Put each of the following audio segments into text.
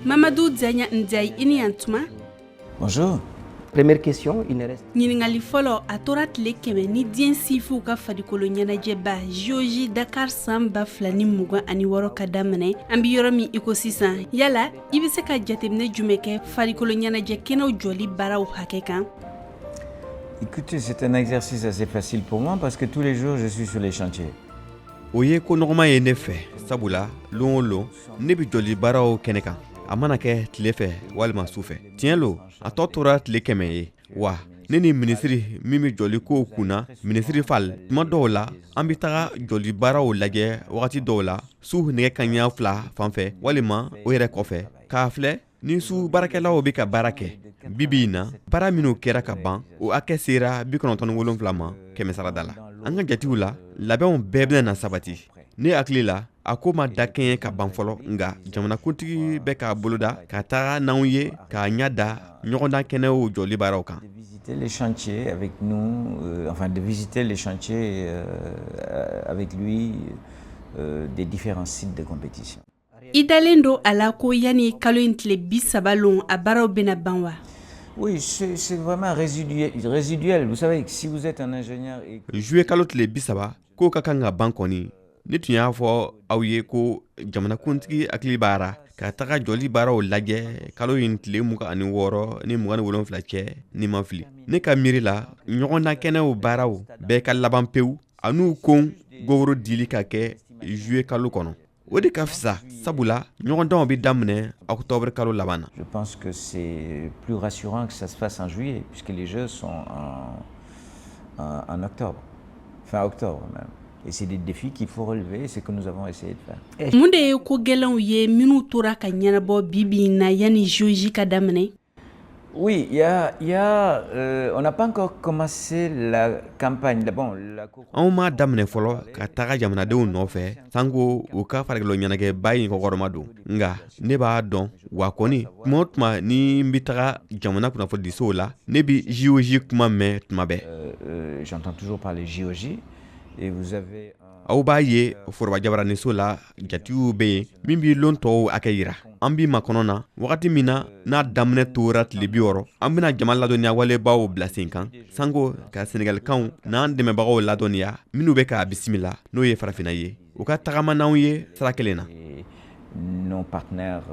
Mamadou Dianya Ndiaye ini yantuma. Bonjour. Première question, il ne reste. Ɲiningali fɔlɔ a tora tile 100 ni diɲɛ sifuw ka farikolo ɲɛnajɛba Joji Dakar san 2026 ka daminɛ an bi yɔrɔ min iko sisan yala i bɛ se ka jateminɛ jumɛn kɛ farikolo ɲɛnajɛ kɛnɛw jɔli baaraw hakɛ kan? Écoutez, c'est un exercice assez facile pour moi parce que tous les jours je suis sur les chantiers. Oye ko nɔgɔma ye ne fɛ sabula lon o lon ne bi jɔli baaraw kɛnɛ kan a mana kɛ tile fɛ walima su fɛ tiɲɛ lo a tɔ tora tile 100 ye wa ne ni minisiri min bi jɔli kow kunna minisiri fal tuma dɔw la an bi taga jɔli baaraw lajɛ wagati dɔw la su nɛgɛ kaɲa 2 fanfɛ walima o yɛrɛ kɔfɛ k'a filɛ ni su baarakɛlaw bi ka baara kɛ bibi na baara minnu kɛra ka ban o hakɛ sera 97 ma 100 sarada la an ka jatiw la labɛnw bɛɛ bɛna na sabati ne hakili la a ko ma da kɛɲɛ ka ban fɔlɔ nga jamanakuntigi bɛ k'a boloda ka taga n'anw ye k'a ɲa da ɲɔgɔndan kɛnɛw jɔli baaraw kan. De visiter les chantiers avec nous, de visiter les chantiers avec lui des différents sites de compétition. I dalen do a la ko yani kalo in tile 30 lon a baaraw bɛna ban wa? Oui, c'est vraiment résiduel. Vous savez, si vous êtes un ingénieur... Juillet kalo tile 30 ko ka kan ka ban kɔni ne tun y'a fɔ aw ye ko jamanakuntigi hakili b'ara ka taga jɔli baaraw lajɛ kalo in tile 26 ni 27 cɛ ni ma fili ne ka miiri la ɲɔgɔndan kɛnɛw baaraw bɛɛ ka laban pewu a n'u kon gogoro dili ka kɛ juillet kalo kɔnɔ o de ka fisa sabula ɲɔgɔndanw bi daminɛ octobre kalo laban na. Je pense que c'est plus rassurant que ça se fasse en juillet puisque les Jeux sont en octobre, fin octobre même. Et c'est des défis qu'il faut relever, c'est ce que nous avons essayé de faire. Mun de ye ko gɛlɛnw ye minnu tora ka ɲɛnabɔ bibi na yani Joji ka daminɛ? Oui, on n'a pas encore commencé la campagne. On m'a daminɛ fɔlɔ ka taga jamanadenw nɔfɛ sanko u ka farikolo ɲɛnajɛba in kɔkɔrɔma don nga ne b'a dɔn wa kɔni tuma o tuma ni n bi taga jamana kunnafonidisow la ne bi JOJ kuma mɛn tuma bɛɛ. J'entends toujours parler JOJ. Et vous avez aw b'a ye foroba jabaraniso la jatiw bɛ yen min bi lon tɔw hakɛ yira an bi makɔnɔ na wagati min na n'a daminɛ tora tile 60 an bɛna jama ladɔnniya walebaw bila sen kan sanko ka sɛnɛgalikanw n'an dɛmɛbagaw ladɔnniya minnu bɛ k'a bisimila n'o ye farafina ye u ka tagama n'anw ye sira kelen na. Nos partenaires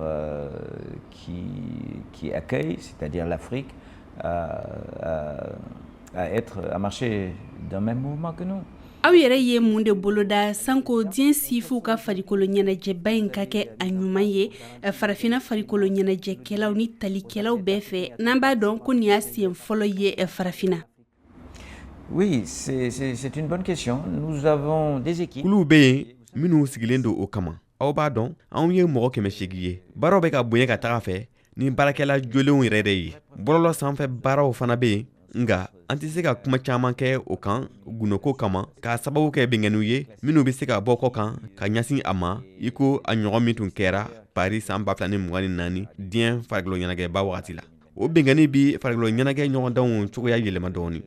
qui accueillent, c'est-à-dire l'Afrique, à marcher dans le même mouvement que nous. Aw yɛrɛ ye mun de boloda sanko diɲɛ sifuw ka farikolo ɲɛnajɛba in ka kɛ a ɲuman ye farafina farikolo ɲɛnajɛkɛlaw ni talikɛlaw bɛɛ fɛ n'an b'a dɔn ko nin y'a siɲɛ fɔlɔ ye farafina? Oui, c'est une bonne question. Nous avons des équipes. Kuluw bɛ yen minnu sigilen don o kama aw b'a dɔn anw ye mɔgɔ 800 ye baaraw bɛ ka bonya ka taga fɛ ni baarakɛla jolenw yɛrɛ de ye bɔlɔlɔ sanfɛ baaraw fana bɛ yen nga an tɛ se ka kuma caman kɛ o kan gunoko kama k'a sababu kɛ bɛngɛnniw ye minnu bɛ se ka bɔ kɔ kan ka ɲasin a ma i ko a ɲɔgɔn min tun kɛra Paris san 2024 diɲɛ farikolo ɲɛnajɛba wagati la o bɛngɛnni bi farikolo ɲɛnajɛ ɲɔgɔndanw cogoya yɛlɛma dɔɔni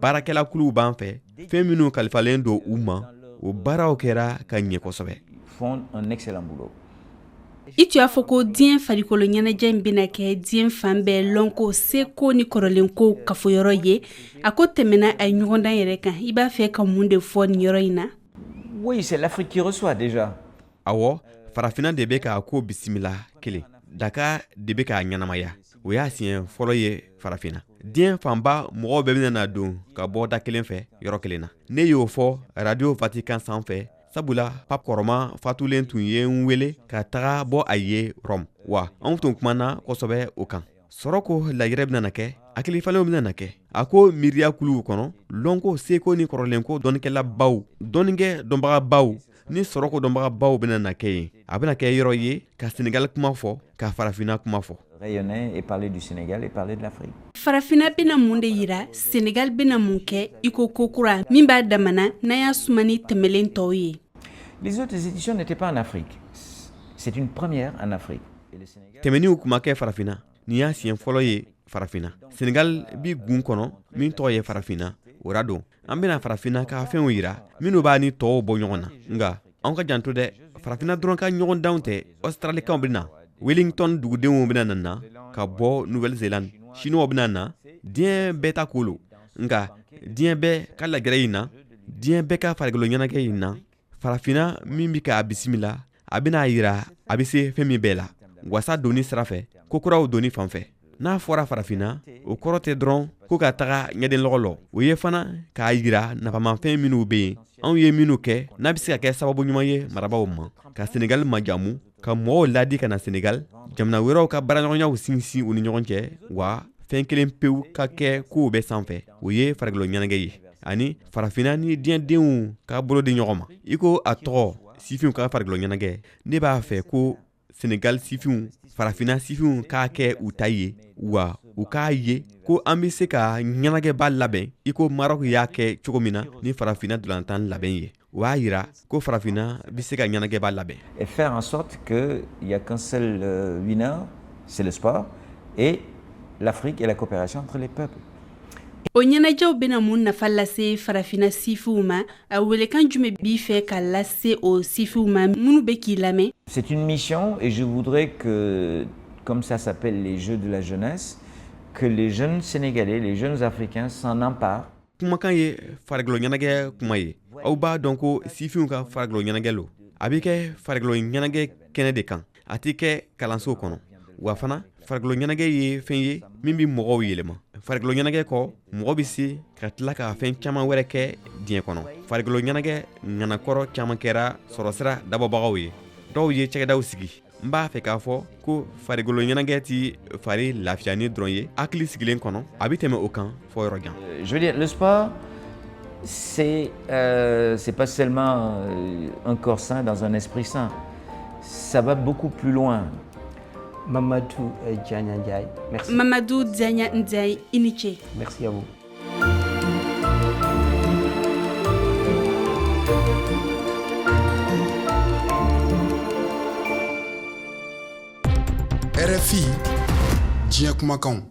baarakɛla kuluw b'an fɛ fɛn minnu kalifalen don u ma o baaraw kɛra ka ɲɛ kosɛbɛ. Font un excellent boulot. I tun y'a fɔ ko diɲɛ farikolo ɲɛnajɛ in bɛna kɛ diɲɛ fan bɛɛ lɔnko seko ni kɔrɔlenko kafoyɔrɔ ye a ko tɛmɛna a ɲɔgɔndan yɛrɛ kan i b'a fɛ ka mun de fɔ nin yɔrɔ in na? Oui, c'est l'Afrique qui reçoit déjà. Awɔ farafina de bɛ k'a ko bisimila kelen Dakar de bɛ k'a ɲɛnamaya o y'a siɲɛ fɔlɔ ye farafina diɲɛ fanba mɔgɔw bɛɛ bɛna don ka bɔ da kelen fɛ yɔrɔ kelen na ne y'o fɔ radio Vatican sanfɛ sabula Pape Kɔrɔma fatulen tun ye n wele ka taga bɔ a ye Rome wa anw tun kumana kosɛbɛ o kan sɔrɔ ko lajɛrɛ bɛna kɛ hakilifalenw bɛna kɛ a ko miiriya kuluw kɔnɔ lɔnko seko ni kɔrɔlenko dɔnnikɛla baw dɔnnikɛ dɔnbaga baw ni sɔrɔko dɔnbaga baw bɛna kɛ yen a bɛna kɛ yɔrɔ ye ka Sénégal kuma fɔ ka farafina kuma fɔ. Rayonner et parler du Sénégal et parler de l'Afrique. Farafina bɛna mun de yira Sénégal bɛna mun kɛ i ko kokura min b'a damana n'a y'a sumani tɛmɛlen tɔw ye? Les autres éditions n'étaient pas en Afrique. C'est une première en Afrique. Tɛmɛniw kuma kɛ farafina nin y'a siɲɛ fɔlɔ ye farafina Sénégal bi gun kɔnɔ min tɔgɔ ye farafina o ra don an bɛna farafina ka fɛnw yira minnu b'a ni tɔw bɔ ɲɔgɔn na nga an ka janto dɛ farafina dɔrɔn ka ɲɔgɔndanw tɛ Australicains bɛna Wellington dugudenw bena nana ka bɔ Nouvelle-Zélande chinois bena na diɲɛ bɛɛ ta kolo nga diɲɛ bɛɛ ka lagɛrɛ in na diɲɛ bɛɛ ka farikolo ɲɛnajɛ in na farafina min bi ka bisimila a bena yira a bɛ se fɛn min bɛɛ la wasa doni sira fɛ kokuraw doni fan fɛ n'a fɔra farafina o kɔrɔ tɛ dɔrɔn ko ka taga ɲɛden lɔgɔ lɔ o ye fana k'a yira nafamafɛn minnu bɛ yen anw ye minnu kɛ n'a bɛ se ka kɛ sababu ɲuman ye marabaw ma ka Senegal majamu ka mɔgɔw ladi ka na Senegal jamana wɛrɛw ka baaraɲɔgɔnyaw sinsin u ni ɲɔgɔn cɛ wa fɛn kelen pewu ka kɛ kow bɛɛ sanfɛ o ye farikolo ɲɛnajɛ ye ani farafina ni diɲɛdenw ka bolo di ɲɔgɔn ma i ko a tɔgɔ sifinw ka farikolo ɲɛnajɛ ne b'a fɛ ko Senegal sifinw farafina sifinw k'a kɛ u ta ye wa u k'a ye ko an bɛ se ka ɲɛnajɛba labɛn i ko Maroc y'a kɛ cogo min na ni farafina dolantan labɛn ye o b'a yira ko farafina bɛ se ka ɲɛnajɛba labɛn. Et faire en sorte qu'il n'y a qu'un seul winner, c'est le sport, et l'Afrique et la coopération entre les peuples. O ɲɛnajɛw bena mun nafa lase farafina sifiw ma a welekan jume b'i fɛ ka lase o sifiw ma minnu be k'i lamɛn. C'est une mission et je voudrais que, comme ça s'appelle les Jeux de la jeunesse, que les jeunes Sénégalais, les jeunes Africains s'en emparent. Kumakan ye farikolo ɲɛnajɛ kuma ye aw b'a dɔn ko sifinw ka farikolo ɲɛnajɛ lo a bɛ kɛ farikolo ɲɛnajɛ kɛnɛ de kan a tɛ kɛ kalanso kɔnɔ wa fana farikolo ɲɛnajɛ ye fɛn ye min bɛ mɔgɔw yɛlɛma farikolo ɲɛnajɛ kɔ mɔgɔ bɛ se ka tila ka fɛn caman wɛrɛ kɛ diɲɛ kɔnɔ farikolo ɲɛnajɛ ŋanakɔrɔ caman kɛra sɔrɔsira dabɔbagaw ye dɔw ye cɛkɛdaw sigi n b'a fɛ k'a fɔ ko farikolo ɲɛnajɛ ti fari lafiyani dɔrɔn ye hakili sigilen kɔnɔ a bɛ tɛmɛ o kan fɔ yɔrɔ jan. Je veux dire, le sport, c'est pas seulement un corps sain dans un esprit sain. Ça va beaucoup plus loin. Mamadou Dianya Ndiaye, merci. Mamadou Dianya Ndiaye, Iniche. Merci à vous. RFI, Dinya Kumakan.